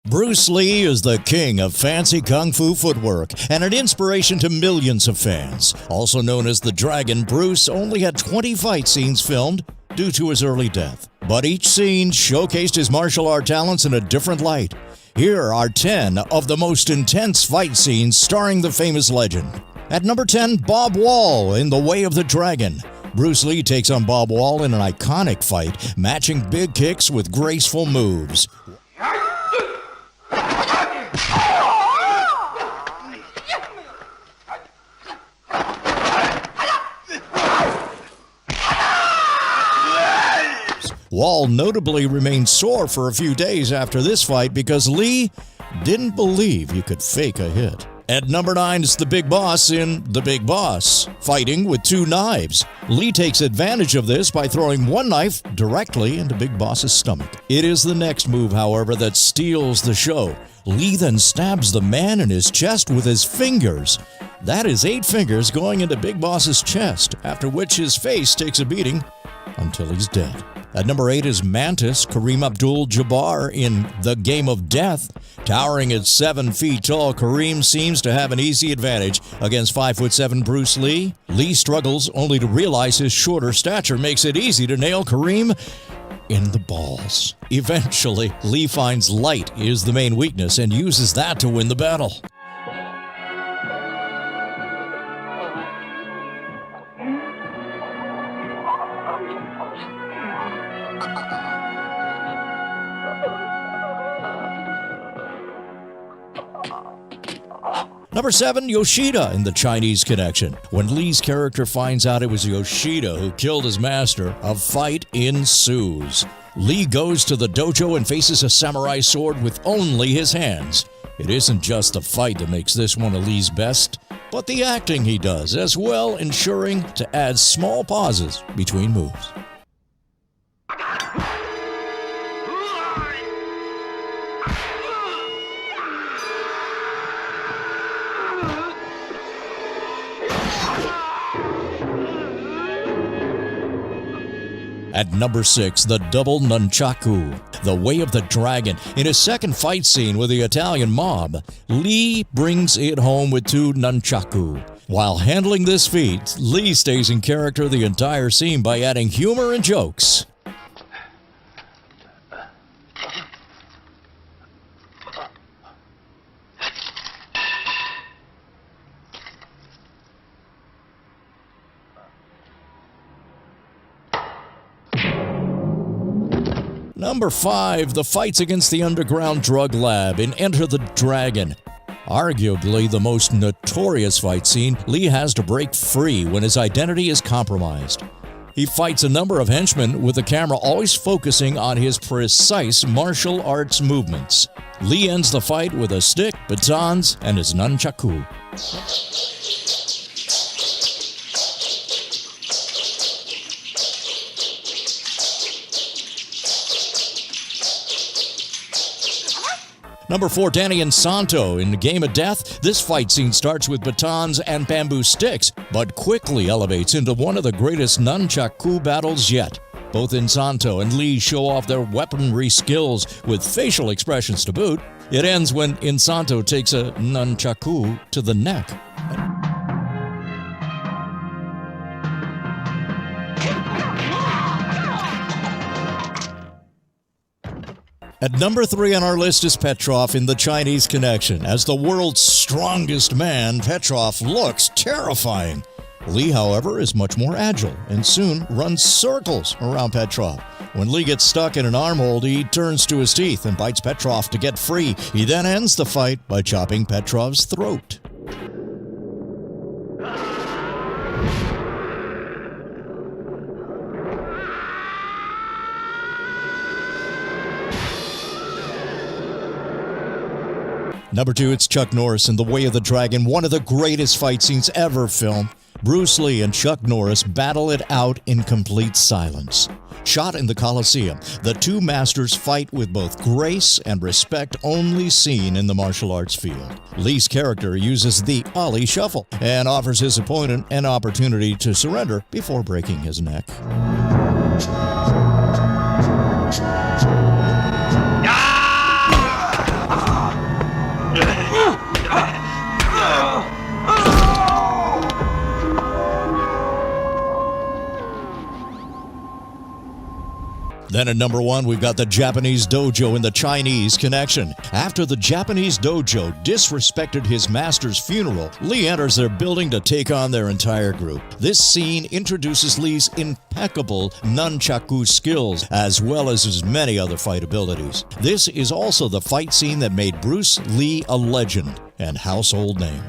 Bruce Lee is the king of fancy kung fu footwork and an inspiration to millions of fans. Also known as the Dragon, Bruce only had 20 fight scenes filmed due to his early death. But each scene showcased his martial art talents in a different light. Here are 10 of the most intense fight scenes starring the famous legend. At number 10, Bob Wall in The Way of the Dragon. Bruce Lee takes on Bob Wall in an iconic fight, matching big kicks with graceful moves. Wall notably remained sore for a few days after this fight because Lee didn't believe you could fake a hit. At number 9 is the Big Boss in The Big Boss, fighting with 2 knives. Lee takes advantage of this by throwing one knife directly into Big Boss's stomach. It is the next move, however, that steals the show. Lee then stabs the man in his chest with his fingers. That is 8 fingers going into Big Boss's chest, after which his face takes a beating until he's dead. At number 8 is Mantis, Kareem Abdul-Jabbar in The Game of Death. Towering at 7 feet tall, Kareem seems to have an easy advantage against 5'7" Bruce Lee. Lee struggles only to realize his shorter stature makes it easy to nail Kareem in the balls. Eventually, Lee finds light is the main weakness and uses that to win the battle. Number 7, Yoshida in The Chinese Connection. When Lee's character finds out it was Yoshida who killed his master, a fight ensues. Lee goes to the dojo and faces a samurai sword with only his hands. It isn't just the fight that makes this one of Lee's best, but the acting he does as well, ensuring to add small pauses between moves. At number 6, the double nunchaku, The Way of the Dragon. In his second fight scene with the Italian mob, Lee brings it home with 2 nunchaku. While handling this feat, Lee stays in character the entire scene by adding humor and jokes. Number 5, the fights against the underground drug lab in Enter the Dragon. Arguably the most notorious fight scene, Lee has to break free when his identity is compromised. He fights a number of henchmen with the camera always focusing on his precise martial arts movements. Lee ends the fight with a stick, batons, and his nunchaku. Number 4, Danny and Santo in The Game of Death. This fight scene starts with batons and bamboo sticks, but quickly elevates into one of the greatest nunchaku battles yet. Both Insanto and Lee show off their weaponry skills with facial expressions to boot. It ends when Insanto takes a nunchaku to the neck. At number 3 on our list is Petrov in The Chinese Connection. As the world's strongest man, Petrov looks terrifying. Lee, however, is much more agile and soon runs circles around Petrov. When Lee gets stuck in an armhold, he turns to his teeth and bites Petrov to get free. He then ends the fight by chopping Petrov's throat. Number 2, it's Chuck Norris in The Way of the Dragon, one of the greatest fight scenes ever filmed. Bruce Lee and Chuck Norris battle it out in complete silence. Shot in the Coliseum, the 2 masters fight with both grace and respect only seen in the martial arts field. Lee's character uses the Ali Shuffle and offers his opponent an opportunity to surrender before breaking his neck. Then at number 1, we've got the Japanese dojo and the Chinese connection. After the Japanese dojo disrespected his master's funeral, Lee enters their building to take on their entire group. This scene introduces Lee's impeccable nunchaku skills, as well as his many other fight abilities. This is also the fight scene that made Bruce Lee a legend and household name.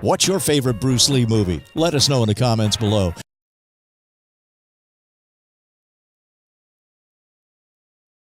What's your favorite Bruce Lee movie? Let us know in the comments below.